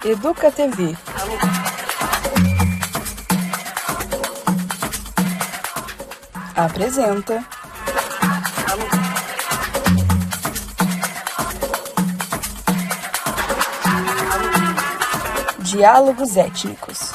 Educa TV. Apresenta Diálogos Étnicos.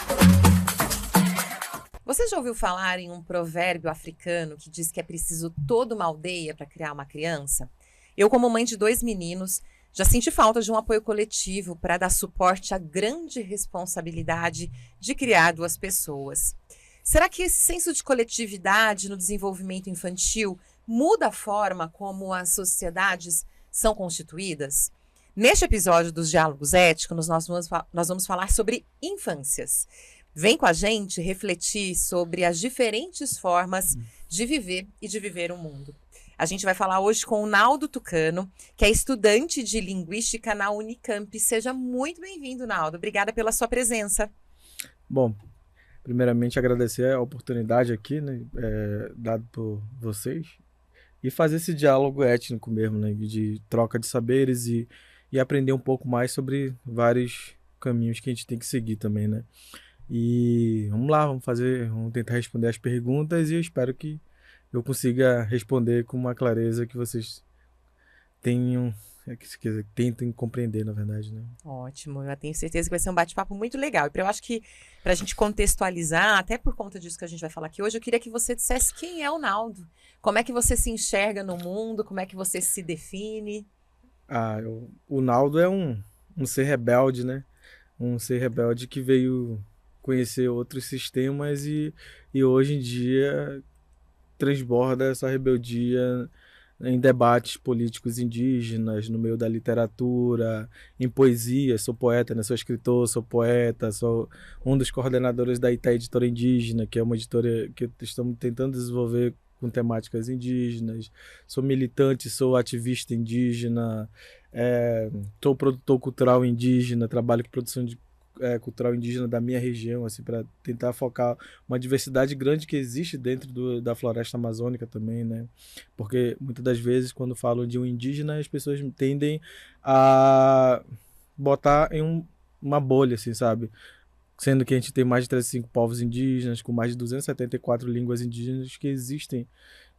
Você já ouviu falar em um provérbio africano que diz que é preciso toda uma aldeia para criar uma criança? Eu, como mãe de 2 meninos, já senti falta de um apoio coletivo para dar suporte à grande responsabilidade de criar 2 pessoas. Será que esse senso de coletividade no desenvolvimento infantil muda a forma como as sociedades são constituídas? Neste episódio dos Diálogos Étnicos, nós vamos falar sobre infâncias. Vem com a gente refletir sobre as diferentes formas de viver e de viver o mundo. A gente vai falar hoje com o Naldo Tucano, que é estudante de Linguística na Unicamp. Seja muito bem-vindo, Naldo. Obrigada pela sua presença. Bom, primeiramente agradecer a oportunidade aqui, né, dado por vocês, e fazer esse diálogo étnico mesmo, né, de troca de saberes e aprender um pouco mais sobre vários caminhos que a gente tem que seguir também, né. E vamos lá, vamos tentar responder as perguntas e eu espero que eu consiga responder com uma clareza que vocês tentem compreender, na verdade, né? Ótimo, eu tenho certeza que vai ser um bate-papo muito legal. E eu acho que, para a gente contextualizar, até por conta disso que a gente vai falar aqui hoje, eu queria que você dissesse quem é o Naldo. Como é que você se enxerga no mundo, como é que você se define? O Naldo é um ser rebelde, né? Um ser rebelde que veio conhecer outros sistemas e hoje em dia transborda essa rebeldia em debates políticos indígenas, no meio da literatura, em poesia. Sou poeta, né? Sou escritor, sou poeta, sou um dos coordenadores da Ité Editora Indígena, que é uma editora que estamos tentando desenvolver com temáticas indígenas. Sou militante, sou ativista indígena, sou produtor cultural indígena, trabalho com produção cultural indígena da minha região, assim, para tentar focar uma diversidade grande que existe dentro da floresta amazônica também, né? Porque muitas das vezes, quando falam de um indígena, as pessoas tendem a botar em uma bolha, assim, sabe? Sendo que a gente tem mais de 35 povos indígenas, com mais de 274 línguas indígenas que existem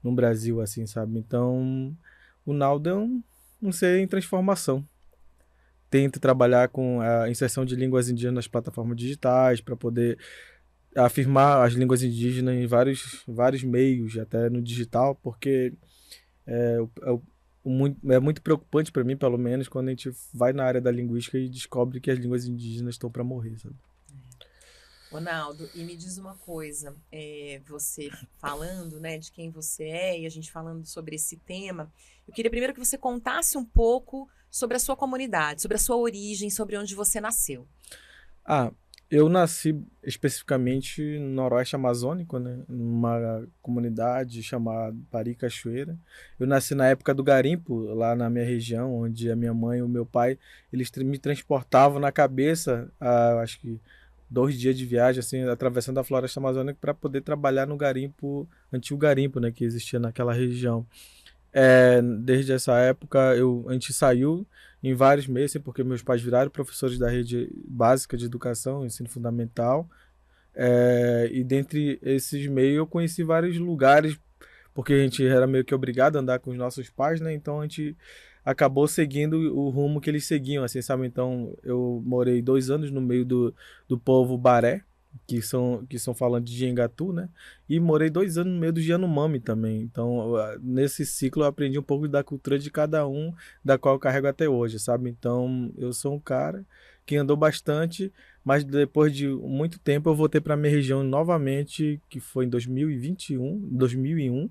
no Brasil, assim, sabe? Então, o Naldo é um ser em transformação. Tento trabalhar com a inserção de línguas indígenas nas plataformas digitais para poder afirmar as línguas indígenas em vários meios, até no digital, porque é muito preocupante para mim, pelo menos, quando a gente vai na área da linguística e descobre que as línguas indígenas estão para morrer, sabe? Ronaldo, e me diz uma coisa, você falando, né, de quem você é e a gente falando sobre esse tema, eu queria primeiro que você contasse um pouco sobre a sua comunidade, sobre a sua origem, sobre onde você nasceu. Eu nasci especificamente no Noroeste Amazônico, né, numa comunidade chamada Pari Cachoeira. Eu nasci na época do garimpo, lá na minha região, onde a minha mãe e o meu pai, eles me transportavam na cabeça, acho que 2 dias de viagem, assim, atravessando a floresta amazônica para poder trabalhar no garimpo, antigo garimpo, né, que existia naquela região. Desde essa época, a gente saiu em vários meses, porque meus pais viraram professores da rede básica de educação, ensino fundamental, e dentre esses meios eu conheci vários lugares, porque a gente era meio que obrigado a andar com os nossos pais, né, então a gente acabou seguindo o rumo que eles seguiam, assim, sabe? Então, eu morei 2 anos no meio do povo Baré, que são falantes de Engatu, né? E morei 2 anos no meio do Yanomami também. Então, nesse ciclo, eu aprendi um pouco da cultura de cada um, da qual eu carrego até hoje, sabe? Então, eu sou um cara que andou bastante, mas depois de muito tempo eu voltei para minha região novamente, que foi em 2001,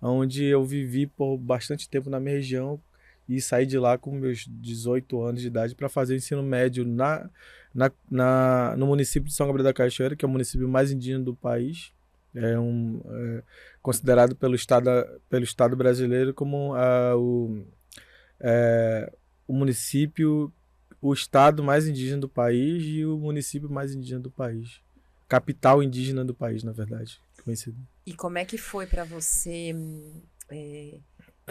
onde eu vivi por bastante tempo na minha região, e saí de lá com meus 18 anos de idade para fazer o ensino médio no município de São Gabriel da Cachoeira, que é o município mais indígena do país. Considerado pelo Estado brasileiro como o município, o estado mais indígena do país e o município mais indígena do país. Capital indígena do país, na verdade. Conhecido. E como é que foi para você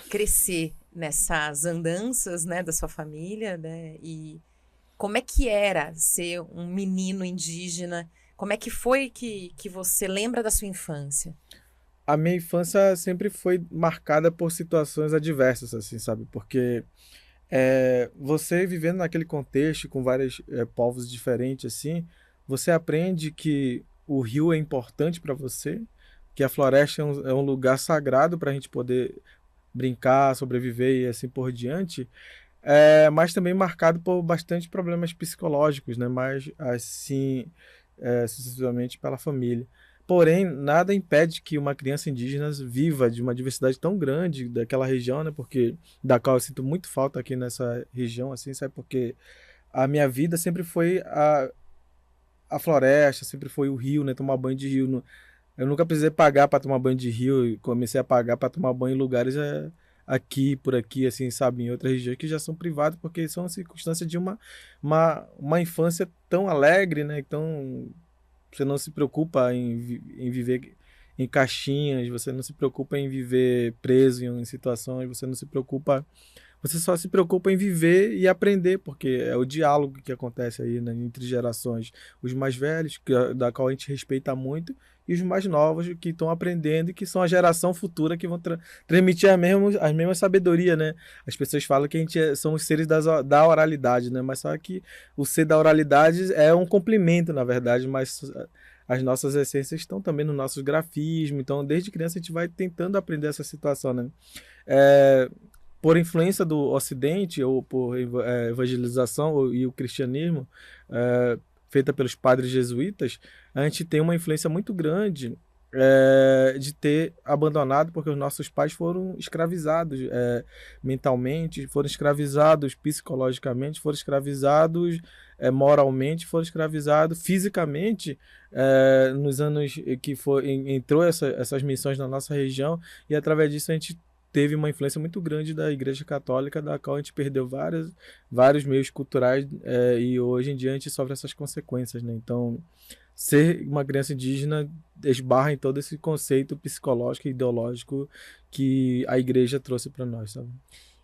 crescer nessas andanças, né, da sua família, né, e Como é que era ser um menino indígena? Como é que foi que você lembra da sua infância? A minha infância sempre foi marcada por situações adversas, assim, sabe? Porque você vivendo naquele contexto com vários povos diferentes, assim, você aprende que o rio é importante para você, que a floresta é um lugar sagrado para a gente poder brincar, sobreviver e assim por diante, mas também marcado por bastante problemas psicológicos, né? Mas assim, sucessivamente pela família. Porém, nada impede que uma criança indígena viva de uma diversidade tão grande daquela região, né? Porque da qual eu sinto muito falta aqui nessa região, assim, sabe? Porque a minha vida sempre foi a floresta, sempre foi o rio, né? Tomar banho de rio. Eu nunca precisei pagar para tomar banho de rio e comecei a pagar para tomar banho em lugares aqui, por aqui, assim, sabe? Em outras regiões que já são privadas, porque são circunstâncias de uma infância tão alegre, né? Então, você não se preocupa em viver em caixinhas, você não se preocupa em viver preso em situações, você não se preocupa. Você só se preocupa em viver e aprender, porque é o diálogo que acontece aí, né, entre gerações. Os mais velhos, da qual a gente respeita muito, e os mais novos que estão aprendendo e que são a geração futura que vão transmitir as mesmas sabedoria, né? As pessoas falam que a gente somos seres da oralidade, né? Mas só que o ser da oralidade é um complemento, na verdade, mas as nossas essências estão também no nosso grafismo. Então, desde criança, a gente vai tentando aprender essa situação, né? Por influência do Ocidente, ou por evangelização e o cristianismo, feita pelos padres jesuítas, a gente tem uma influência muito grande de ter abandonado, porque os nossos pais foram escravizados mentalmente, foram escravizados psicologicamente, foram escravizados moralmente, foram escravizados fisicamente nos anos que entrou essas missões na nossa região, e através disso a gente teve uma influência muito grande da Igreja Católica, da qual a gente perdeu vários meios culturais e hoje em dia a gente sofre essas consequências, né? Então, ser uma criança indígena esbarra em todo esse conceito psicológico e ideológico que a Igreja trouxe para nós, sabe?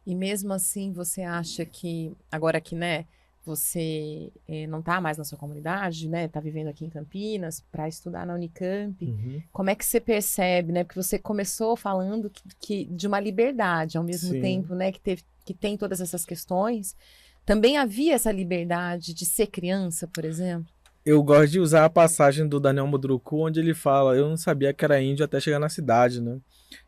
E mesmo assim, você acha que, agora que, né, você não está mais na sua comunidade, né? Está vivendo aqui em Campinas para estudar na Unicamp. Uhum. Como é que você percebe, né? Porque você começou falando que de uma liberdade, ao mesmo Sim. tempo, né? Que tem todas essas questões. Também havia essa liberdade de ser criança, por exemplo? Eu gosto de usar a passagem do Daniel Mudruku, onde ele fala: eu não sabia que era índio até chegar na cidade, né?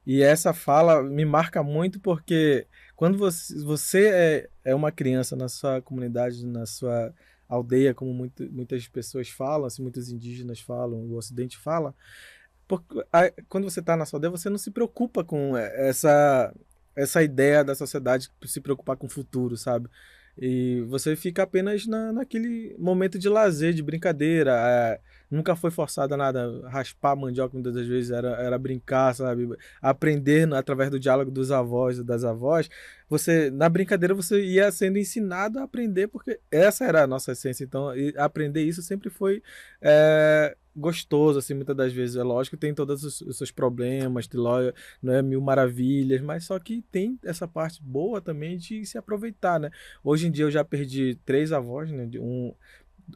E essa fala me marca muito porque quando você é uma criança na sua comunidade, na sua aldeia, como muitas pessoas falam, assim, muitos indígenas falam, o Ocidente fala, porque quando você está na sua aldeia, você não se preocupa com essa ideia da sociedade, se preocupar com o futuro, sabe? E você fica apenas naquele momento de lazer, de brincadeira. Nunca foi forçado a nada. Raspar mandioca muitas das vezes era brincar, sabe? Aprender através do diálogo dos avós e das avós. Na brincadeira você ia sendo ensinado a aprender, porque essa era a nossa essência. Então, aprender isso sempre foi gostoso, assim, muitas das vezes. É lógico que tem todos os seus problemas, não é mil maravilhas, mas só que tem essa parte boa também de se aproveitar, né? Hoje em dia eu já perdi 3 avós, né?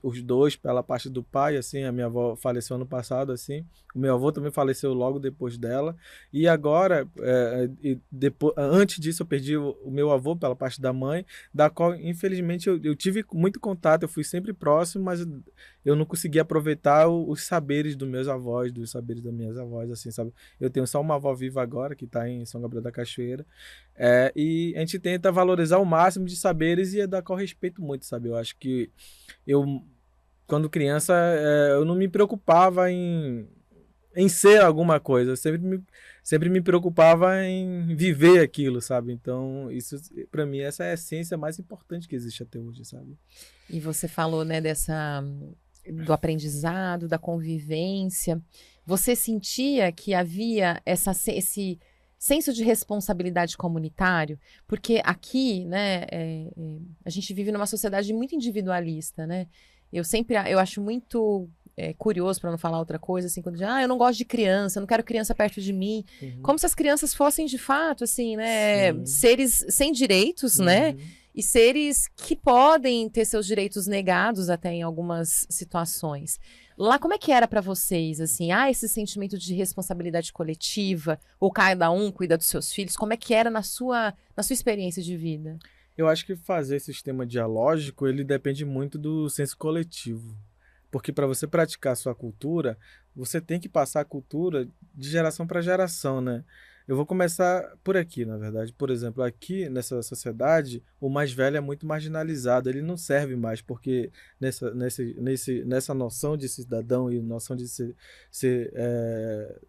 Os 2 pela parte do pai, assim, a minha avó faleceu ano passado, assim, o meu avô também faleceu logo depois dela, e agora, antes disso eu perdi o meu avô pela parte da mãe, da qual infelizmente eu tive muito contato, eu fui sempre próximo, mas eu não consegui aproveitar os saberes dos meus avós, dos saberes das minhas avós, assim, sabe? Eu tenho só uma avó viva agora, que está em São Gabriel da Cachoeira, e a gente tenta valorizar o máximo de saberes, e é da qual eu respeito muito, sabe? Eu acho que quando criança, eu não me preocupava em ser alguma coisa, eu sempre me preocupava em viver aquilo, sabe? Então, isso, para mim, essa é a essência mais importante que existe até hoje, sabe? E você falou, né, do aprendizado, da convivência. Você sentia que havia esse senso de responsabilidade comunitário? Porque aqui, né, a gente vive numa sociedade muito individualista, né? Eu acho muito curioso, para não falar outra coisa, assim, quando eu não gosto de criança, eu não quero criança perto de mim. Uhum. Como se as crianças fossem, de fato, assim, né, Sim. seres sem direitos, né? Uhum. e seres que podem ter seus direitos negados até em algumas situações. Lá, como é que era para vocês, assim? Esse sentimento de responsabilidade coletiva, ou cada um cuida dos seus filhos, como é que era na sua experiência de vida? Eu acho que fazer sistema dialógico, ele depende muito do senso coletivo. Porque para você praticar a sua cultura, você tem que passar a cultura de geração para geração, né? Eu vou começar por aqui, na verdade. Por exemplo, aqui nessa sociedade, o mais velho é muito marginalizado, ele não serve mais, porque nessa noção de cidadão e noção de ser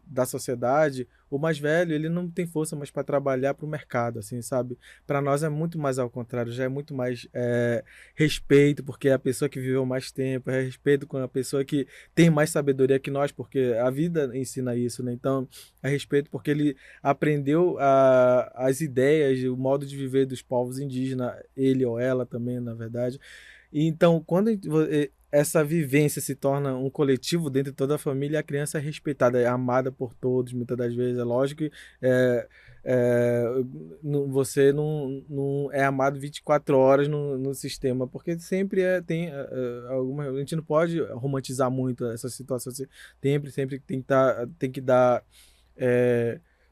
da sociedade, o mais velho, ele não tem força mais para trabalhar para o mercado, assim, sabe? Para nós é muito mais ao contrário, já é muito mais respeito, porque é a pessoa que viveu mais tempo, é respeito com a pessoa que tem mais sabedoria que nós, porque a vida ensina isso, né? Então, é respeito porque ele aprendeu as ideias, o modo de viver dos povos indígenas, ele ou ela também, na verdade. E então, quando essa vivência se torna um coletivo dentro de toda a família, a criança é respeitada, é amada por todos, muitas das vezes. É lógico que é, você não é amado 24 horas no sistema, porque sempre tem alguma. A gente não pode romantizar muito essa situação. Sempre tem que dar.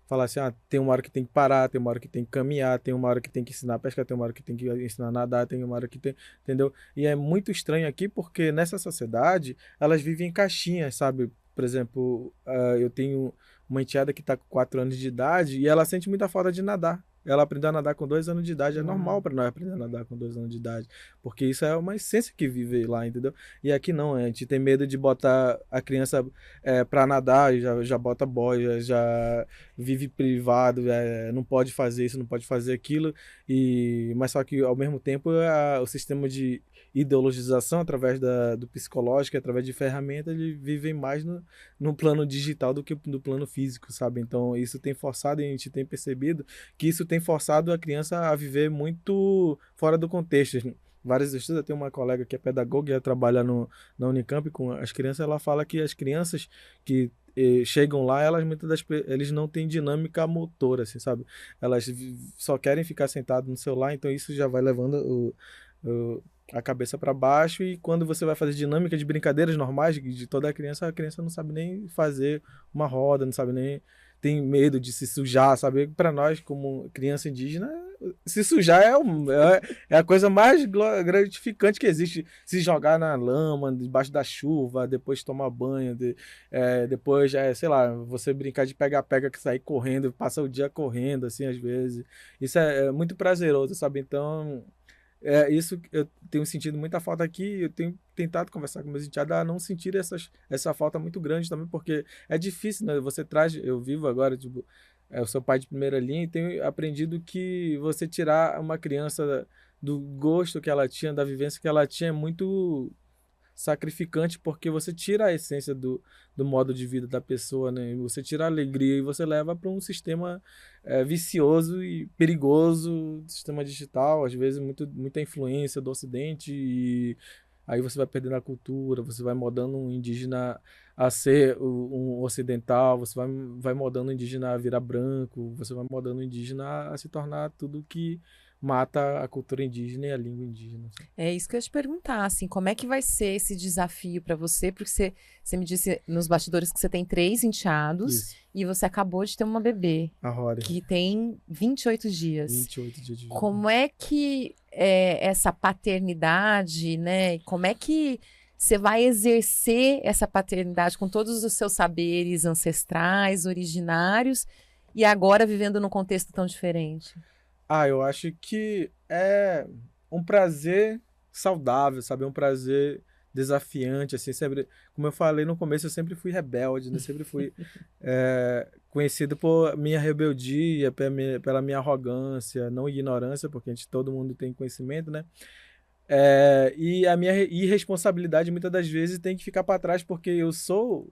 Falar assim, tem uma hora que tem que parar, tem uma hora que tem que caminhar, tem uma hora que tem que ensinar a pescar, tem uma hora que tem que ensinar a nadar, tem uma hora que tem, entendeu? E é muito estranho aqui porque nessa sociedade elas vivem em caixinhas, sabe? Por exemplo, eu tenho uma enteada que está com 4 anos de idade e ela sente muita falta de nadar. Ela aprendeu a nadar com 2 anos de idade, é normal para nós aprender a nadar com 2 anos de idade, porque isso é uma essência que vive lá, entendeu? E aqui não, a gente tem medo de botar a criança para nadar, já bota boia, já vive privado, não pode fazer isso, não pode fazer aquilo, mas só que ao mesmo tempo o sistema de ideologização através do psicológico, através de ferramentas, eles vivem mais no plano digital do que no plano físico, sabe? Então isso tem forçado, e a gente tem percebido que isso tem forçado a criança a viver muito fora do contexto. Vários estudos, eu tenho uma colega que é pedagoga e ela trabalha na Unicamp com as crianças, ela fala que as crianças que chegam lá, eles não têm dinâmica motora, assim, sabe? Elas só querem ficar sentado no celular, então isso já vai levando a cabeça para baixo, e quando você vai fazer dinâmica de brincadeiras normais de toda a criança não sabe nem fazer uma roda, não sabe nem, tem medo de se sujar, sabe? Para nós, como criança indígena, se sujar é a coisa mais gratificante que existe. Se jogar na lama, debaixo da chuva, depois tomar banho, depois, sei lá, você brincar de pega-pega, que sair correndo, passa o dia correndo, assim, às vezes. Isso é muito prazeroso, sabe? Então, isso eu tenho sentido muita falta aqui. Eu tenho tentado conversar com meus enteados a não sentir essa falta muito grande também, porque é difícil, né? Eu vivo agora, tipo, eu sou pai de primeira linha e tenho aprendido que você tirar uma criança do gosto que ela tinha, da vivência que ela tinha, é muito sacrificante, porque você tira a essência do modo de vida da pessoa, né? Você tira a alegria e você leva para um sistema vicioso e perigoso, sistema digital, às vezes muita influência do Ocidente, e aí você vai perdendo a cultura, você vai mudando um indígena a ser um ocidental, você vai mudando o indígena a virar branco, você vai mudando o indígena a se tornar tudo que mata a cultura indígena e a língua indígena. É isso que eu ia te perguntar, assim, como é que vai ser esse desafio para você? Porque você me disse nos bastidores que você tem 3 enteados. Isso. E você acabou de ter uma bebê, A Rory. que tem 28 dias. 28 dias de vida. Como é que essa paternidade, né? Como é que você vai exercer essa paternidade com todos os seus saberes ancestrais, originários, e agora vivendo num contexto tão diferente? Eu acho que é um prazer saudável, sabe? É um prazer desafiante, assim, sempre, como eu falei no começo, eu sempre fui rebelde, né? Sempre fui conhecido por minha rebeldia, pela minha arrogância, não ignorância, porque todo mundo tem conhecimento, né? E a minha irresponsabilidade muitas das vezes tem que ficar para trás, porque eu sou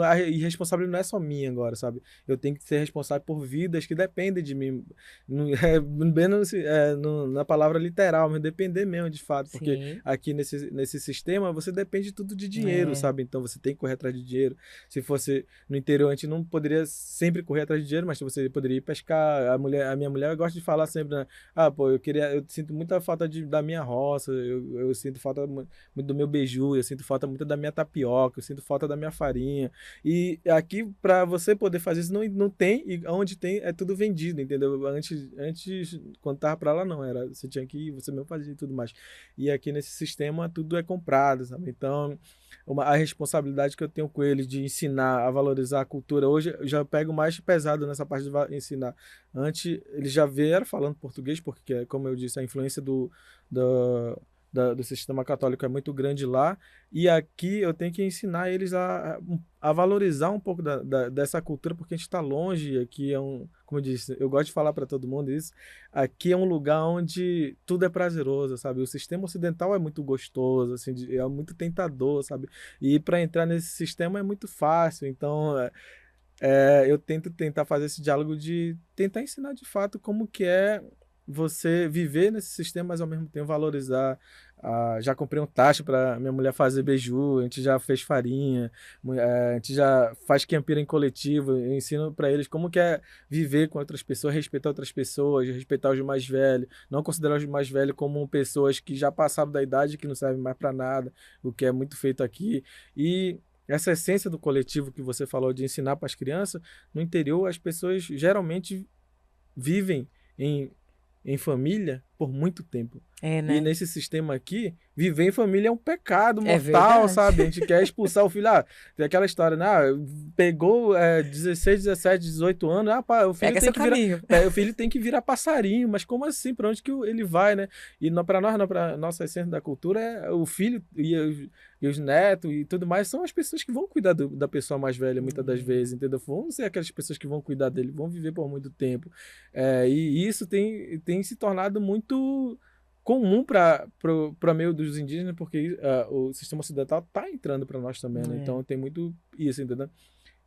A irresponsabilidade não é só minha agora, sabe? Eu tenho que ser responsável por vidas que dependem de mim. Na palavra literal, mas depender mesmo, de fato. Porque Sim. aqui nesse sistema, você depende tudo de dinheiro, É. sabe? Então você tem que correr atrás de dinheiro. Se fosse no interior, a gente não poderia sempre correr atrás de dinheiro, mas você poderia ir pescar. A minha mulher gosta de falar sempre, né? Pô, eu sinto muita falta da minha roça, eu sinto falta muito do meu beiju, eu sinto falta muito da minha tapioca, eu sinto falta da minha farinha. E aqui, para você poder fazer isso, não tem, e onde tem, é tudo vendido, entendeu? Antes quando tava para lá, não, você tinha que ir, você mesmo fazia e tudo mais. E aqui nesse sistema, tudo é comprado, sabe? Então, a responsabilidade que eu tenho com eles de ensinar a valorizar a cultura, hoje eu já pego mais pesado nessa parte de ensinar. Antes, eles já vieram falando português, porque, como eu disse, a influência do sistema católico é muito grande lá, e aqui eu tenho que ensinar eles a valorizar um pouco dessa cultura, porque a gente está longe, aqui como eu disse, eu gosto de falar para todo mundo isso, aqui é um lugar onde tudo é prazeroso, sabe? O sistema ocidental é muito gostoso, assim, é muito tentador, sabe? E para entrar nesse sistema é muito fácil, então eu tento tentar fazer esse diálogo de tentar ensinar de fato como que é você viver nesse sistema, mas ao mesmo tempo valorizar. Já comprei um tacho para minha mulher fazer beiju, a gente já fez farinha, a gente já faz campira em coletivo, eu ensino para eles como que é viver com outras pessoas, respeitar outras pessoas, respeitar os mais velhos, não considerar os mais velhos como pessoas que já passaram da idade, que não servem mais para nada, o que é muito feito aqui. E essa essência do coletivo que você falou de ensinar para as crianças, no interior as pessoas geralmente vivem em família por muito tempo. É, E né? nesse sistema aqui, viver em família é um pecado É mortal, verdade. sabe? A gente quer expulsar o filho. Tem aquela história, né? Pegou 16, 17, 18 anos, o filho Pega tem seu que virar, caminho. o filho tem que virar passarinho. Mas como assim? Para onde que ele vai, né? E para nós, para nossa essência da cultura, o filho e os netos e tudo mais são as pessoas que vão cuidar da pessoa mais velha, muitas das vezes, entendeu? Vão ser aquelas pessoas que vão cuidar dele, vão viver por muito tempo. E isso tem se tornado muito comum para meio dos indígenas, porque o sistema ocidental está entrando para nós também, né? Então tem muito isso, entendeu?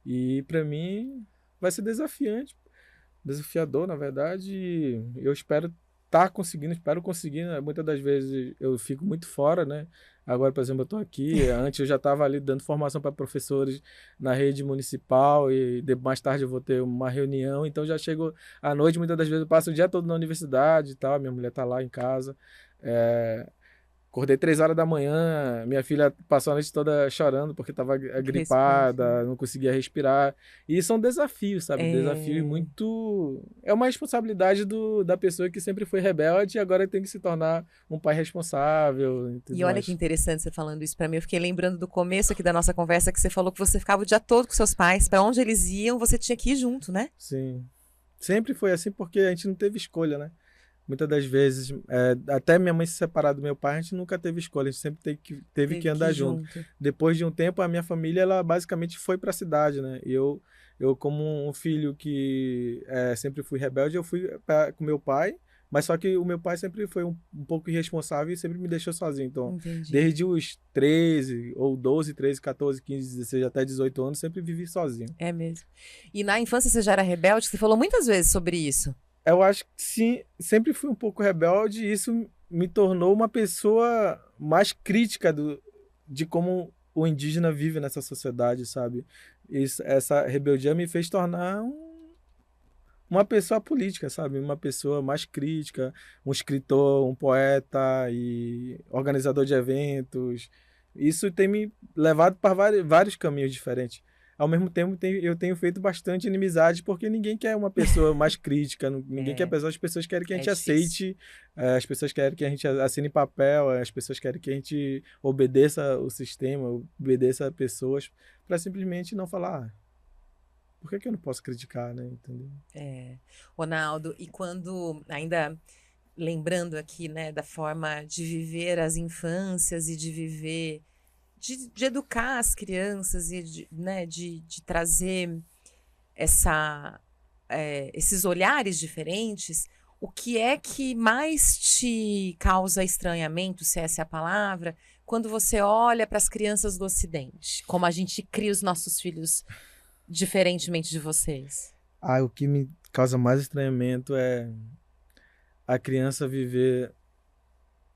E para mim vai ser desafiador, na verdade. E eu espero conseguir, né? Muitas das vezes eu fico muito fora, né? Agora, por exemplo, eu estou aqui. Antes eu já estava ali dando formação para professores na rede municipal e mais tarde eu vou ter uma reunião. Então já chego à noite, muitas das vezes eu passo o dia todo na universidade e tal. Minha mulher está lá em casa. Acordei 3 horas da manhã, minha filha passou a noite toda chorando porque estava gripada, não conseguia respirar. E são desafios, sabe? Desafios muito... É uma responsabilidade da pessoa que sempre foi rebelde e agora tem que se tornar um pai responsável. E olha que interessante você falando isso para mim. Eu fiquei lembrando do começo aqui da nossa conversa que você falou que você ficava o dia todo com seus pais. Para onde eles iam, você tinha que ir junto, né? Sim. Sempre foi assim porque a gente não teve escolha, né? Muitas das vezes, até minha mãe se separar do meu pai, a gente nunca teve escolha, a gente sempre teve que andar junto. Depois de um tempo, a minha família, ela basicamente foi para a cidade, né? E eu como um filho que sempre fui rebelde, eu fui com meu pai, mas só que o meu pai sempre foi um pouco irresponsável e sempre me deixou sozinho. Então, desde os 13, ou 12, 13, 14, 15, 16, até 18 anos, sempre vivi sozinho. É mesmo. E na infância você já era rebelde? Você falou muitas vezes sobre isso. Eu acho que sim, sempre fui um pouco rebelde e isso me tornou uma pessoa mais crítica de como o indígena vive nessa sociedade, sabe? Essa rebeldia me fez tornar uma pessoa política, sabe? Uma pessoa mais crítica, um escritor, um poeta e organizador de eventos. Isso tem me levado para vários caminhos diferentes. Ao mesmo tempo, eu tenho feito bastante inimizade, porque ninguém quer uma pessoa mais crítica, ninguém quer pessoas, as pessoas querem que a gente aceite, as pessoas querem que a gente assine papel, as pessoas querem que a gente obedeça o sistema, obedeça pessoas, para simplesmente não falar, por que eu não posso criticar, né? Entendeu? Ronaldo, e quando, ainda lembrando aqui, né, da forma de viver as infâncias e de viver... De educar as crianças e de trazer esses olhares diferentes, o que é que mais te causa estranhamento, se essa é a palavra, quando você olha para as crianças do Ocidente? Como a gente cria os nossos filhos diferentemente de vocês? O que me causa mais estranhamento é a criança viver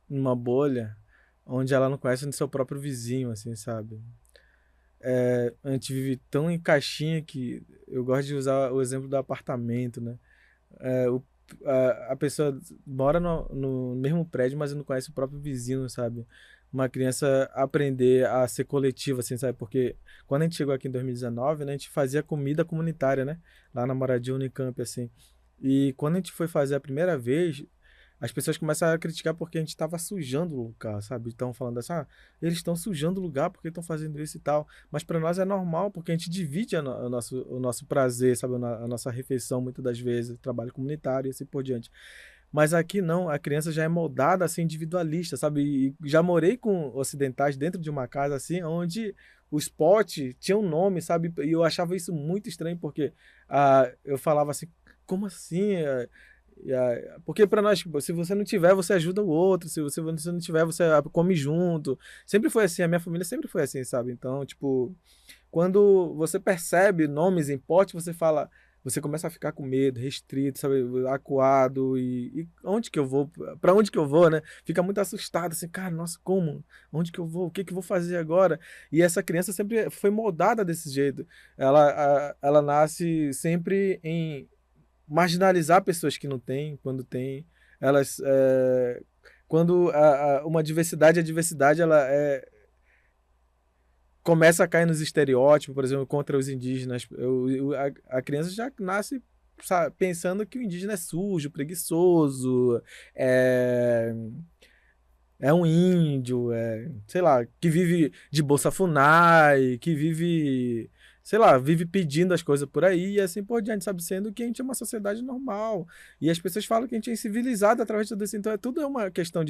numa bolha onde ela não conhece nem seu próprio vizinho, assim, sabe? A gente vive tão em caixinha que eu gosto de usar o exemplo do apartamento, né? É, o- a pessoa mora no mesmo prédio, mas não conhece o próprio vizinho, sabe? Uma criança aprender a ser coletiva, assim, sabe? Porque quando a gente chegou aqui em 2019, né, a gente fazia comida comunitária, né? Lá na moradia Unicamp, assim. E quando a gente foi fazer a primeira vez, as pessoas começaram a criticar porque a gente estava sujando o lugar, sabe? Estão falando assim, eles estão sujando o lugar porque estão fazendo isso e tal. Mas para nós é normal, porque a gente divide o nosso prazer, sabe? A nossa refeição, muitas das vezes, trabalho comunitário e assim por diante. Mas aqui não, a criança já é moldada a ser individualista, sabe? E já morei com ocidentais dentro de uma casa assim, onde os potes tinham um nome, sabe? E eu achava isso muito estranho, porque eu falava assim, como assim? Porque para nós, tipo, se você não tiver, você ajuda o outro, se você não tiver, você come junto. Sempre foi assim, a minha família sempre foi assim, sabe? Então, tipo, quando você percebe nomes em pote, você fala, você começa a ficar com medo, restrito, sabe, acuado e onde que eu vou? Para onde que eu vou, né? Fica muito assustado, assim, cara, nossa, como? Onde que eu vou? O que que eu vou fazer agora? E essa criança sempre foi moldada desse jeito. Ela nasce sempre em marginalizar pessoas que não têm, quando tem, elas quando uma diversidade, a diversidade ela começa a cair nos estereótipos, por exemplo, contra os indígenas. A criança já nasce, sabe, pensando que o indígena é sujo, preguiçoso, é, é um índio, sei lá, que vive de Bolsa Funai, que vive, sei lá, vive pedindo as coisas por aí e assim por diante, sabe? Sendo que a gente é uma sociedade normal. E as pessoas falam que a gente é civilizado através de tudo isso. Então, tudo é uma questão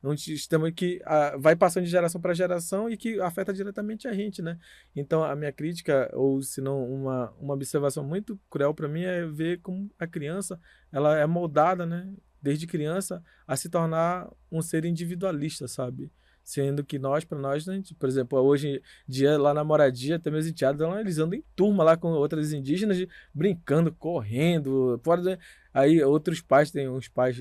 um sistema que vai passando de geração para geração e que afeta diretamente a gente, né? Então, a minha crítica, ou se não, uma observação muito cruel para mim é ver como a criança, ela é moldada, né? Desde criança, a se tornar um ser individualista, sabe? Sendo que para nós, né, por exemplo, hoje em dia, lá na moradia, até meus enteados, eles andam em turma lá com outras indígenas, brincando, correndo. Aí outros pais, tem uns pais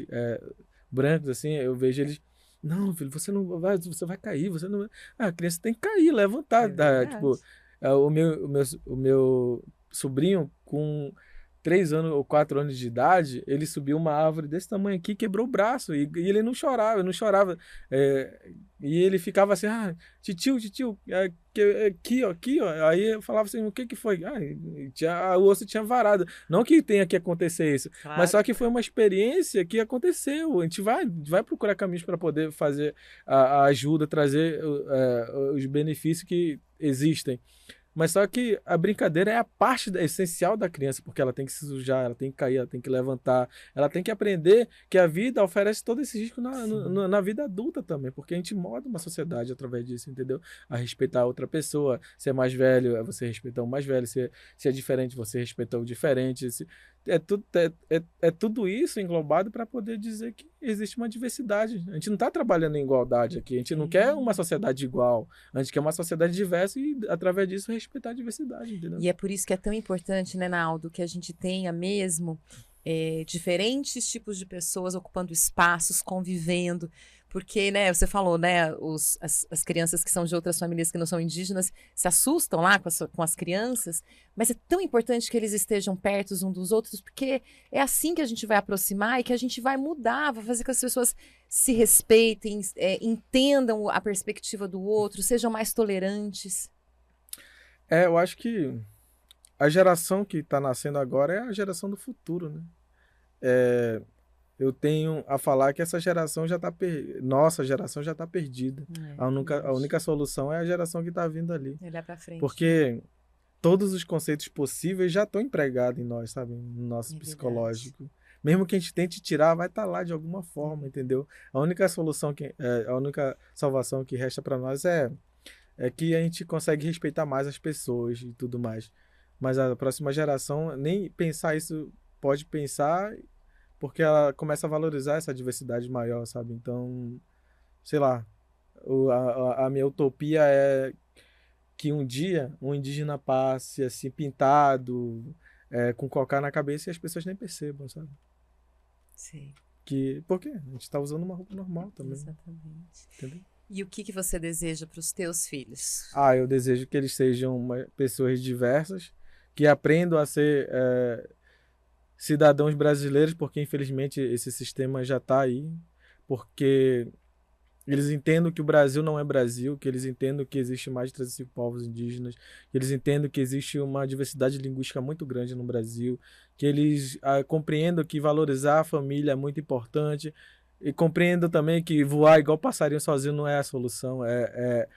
brancos, assim, eu vejo eles. Não, filho, você vai cair, você não. A criança tem que cair, É levantar. verdade. Tipo, o meu sobrinho, com 3 anos ou 4 anos de idade, ele subiu uma árvore desse tamanho aqui, quebrou o braço, e ele não chorava, não chorava. E ele ficava assim, titio, aqui, ó. Aí eu falava assim, o que que foi? O osso tinha varado. Não que tenha que acontecer isso, mas Claro. só que foi uma experiência que aconteceu. A gente vai procurar caminhos para poder fazer a ajuda, trazer os benefícios que existem. Mas só que a brincadeira é a parte essencial da criança, porque ela tem que se sujar, ela tem que cair, ela tem que levantar, ela tem que aprender que a vida oferece todo esse risco Sim. na vida adulta também, porque a gente molda uma sociedade através disso, entendeu? A respeitar a outra pessoa, se é mais velho, você respeitar o mais velho, se é diferente, você respeitar o diferente. É tudo isso englobado para poder dizer que existe uma diversidade. A gente não está trabalhando em igualdade aqui, a gente não quer uma sociedade igual, a gente quer uma sociedade diversa e, através disso, respeitar a diversidade, entendeu? E é por isso que é tão importante, né, Naldo, que a gente tenha mesmo diferentes tipos de pessoas ocupando espaços, convivendo, porque, né, você falou, né, as crianças que são de outras famílias que não são indígenas se assustam lá com as crianças, mas é tão importante que eles estejam perto uns dos outros, porque é assim que a gente vai aproximar e que a gente vai mudar, vai fazer com que as pessoas se respeitem, entendam a perspectiva do outro, sejam mais tolerantes. Eu acho que a geração que está nascendo agora é a geração do futuro, né? Eu tenho a falar que essa geração já está nossa geração já está perdida. A única solução é a geração que está vindo ali. Olhar pra frente. Porque todos os conceitos possíveis já estão empregados em nós, sabe? No nosso É psicológico. Mesmo que a gente tente tirar, vai estar lá de alguma forma, entendeu? A única a única salvação que resta para nós é que a gente consegue respeitar mais as pessoas e tudo mais. Mas a próxima geração nem pensar isso pode pensar, porque ela começa a valorizar essa diversidade maior, sabe? Então, sei lá, a minha utopia é que um dia um indígena passe assim, pintado, com cocá na cabeça e as pessoas nem percebam, sabe? Sim, Por quê? A gente tá usando uma roupa normal também, exatamente. entendeu? E o que você deseja para os teus filhos? Eu desejo que eles sejam pessoas diversas, que aprendam a ser cidadãos brasileiros, porque infelizmente esse sistema já está aí, porque eles entendam que o Brasil não é Brasil, que eles entendam que existe mais de 35 povos indígenas, que eles entendam que existe uma diversidade linguística muito grande no Brasil, que eles compreendam que valorizar a família é muito importante, e compreendam também que voar igual passarinho sozinho não é a solução, é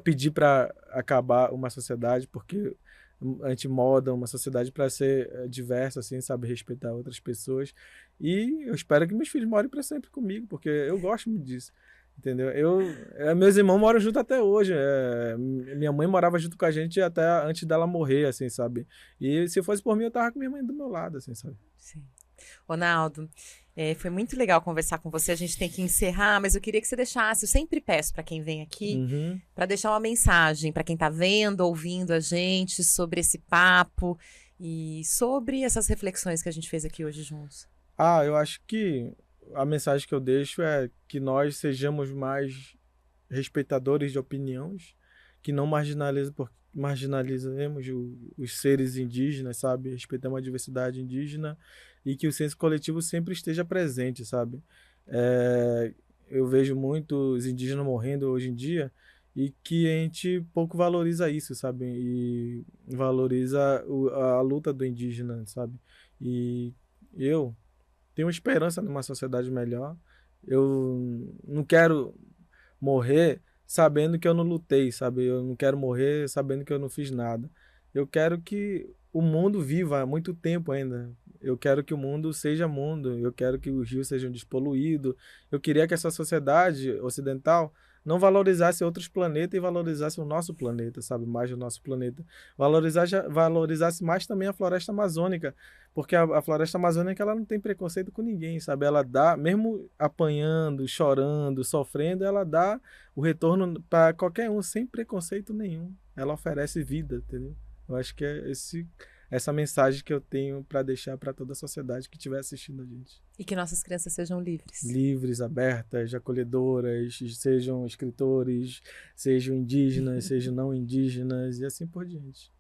pedir para acabar uma sociedade, porque a gente molda uma sociedade para ser diversa, assim, sabe, respeitar outras pessoas. E eu espero que meus filhos morem para sempre comigo, porque eu gosto muito disso, entendeu? Meus irmãos moram junto até hoje. Minha mãe morava junto com a gente até antes dela morrer, assim, sabe? E se fosse por mim, eu tava com minha mãe do meu lado, assim, sabe? Sim. Ronaldo, foi muito legal conversar com você. A gente tem que encerrar, mas eu queria que você deixasse. Eu sempre peço para quem vem aqui para deixar uma mensagem para quem está vendo, ouvindo a gente sobre esse papo e sobre essas reflexões que a gente fez aqui hoje juntos. Eu acho que a mensagem que eu deixo é que nós sejamos mais respeitadores de opiniões, que não marginalizemos os seres indígenas, sabe? Respeitamos a diversidade indígena e que o senso coletivo sempre esteja presente, sabe? Eu vejo muitos indígenas morrendo hoje em dia e que a gente pouco valoriza isso, sabe? E valoriza a luta do indígena, sabe? E eu tenho esperança numa sociedade melhor. Eu não quero morrer sabendo que eu não lutei, sabe? Eu não quero morrer sabendo que eu não fiz nada. Eu quero que o mundo viva há muito tempo ainda. Eu quero que o mundo seja mundo. Eu quero que os rios sejam despoluídos. Eu queria que essa sociedade ocidental não valorizasse outros planetas e valorizasse o nosso planeta, sabe? Mais o nosso planeta. Valorizasse mais também a floresta amazônica, porque a floresta amazônica ela não tem preconceito com ninguém, sabe? Ela dá, mesmo apanhando, chorando, sofrendo, ela dá o retorno para qualquer um, sem preconceito nenhum. Ela oferece vida, entendeu? Eu acho que é essa mensagem que eu tenho para deixar para toda a sociedade que estiver assistindo a gente. E que nossas crianças sejam livres. Livres, abertas, acolhedoras, sejam escritores, sejam indígenas, sejam não indígenas e assim por diante.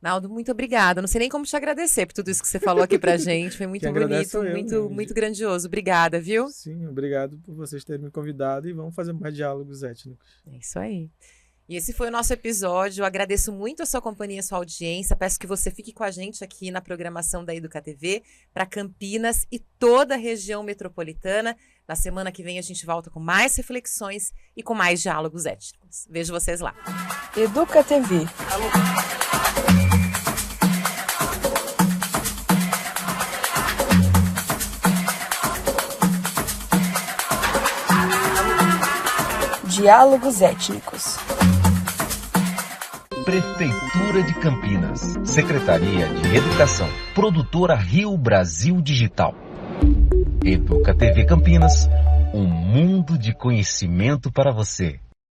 Naldo, muito obrigada. Não sei nem como te agradecer por tudo isso que você falou aqui pra gente. Foi muito bonito, muito grandioso. Obrigada, viu? Sim, obrigado por vocês terem me convidado e vamos fazer mais diálogos étnicos. É isso aí. E esse foi o nosso episódio. Eu agradeço muito a sua companhia, a sua audiência. Peço que você fique com a gente aqui na programação da Educa TV para Campinas e toda a região metropolitana. Na semana que vem a gente volta com mais reflexões e com mais diálogos étnicos. Vejo vocês lá. Educa TV. Diálogos étnicos. Prefeitura de Campinas, Secretaria de Educação, Produtora Rio Brasil Digital. Educa TV Campinas, um mundo de conhecimento para você.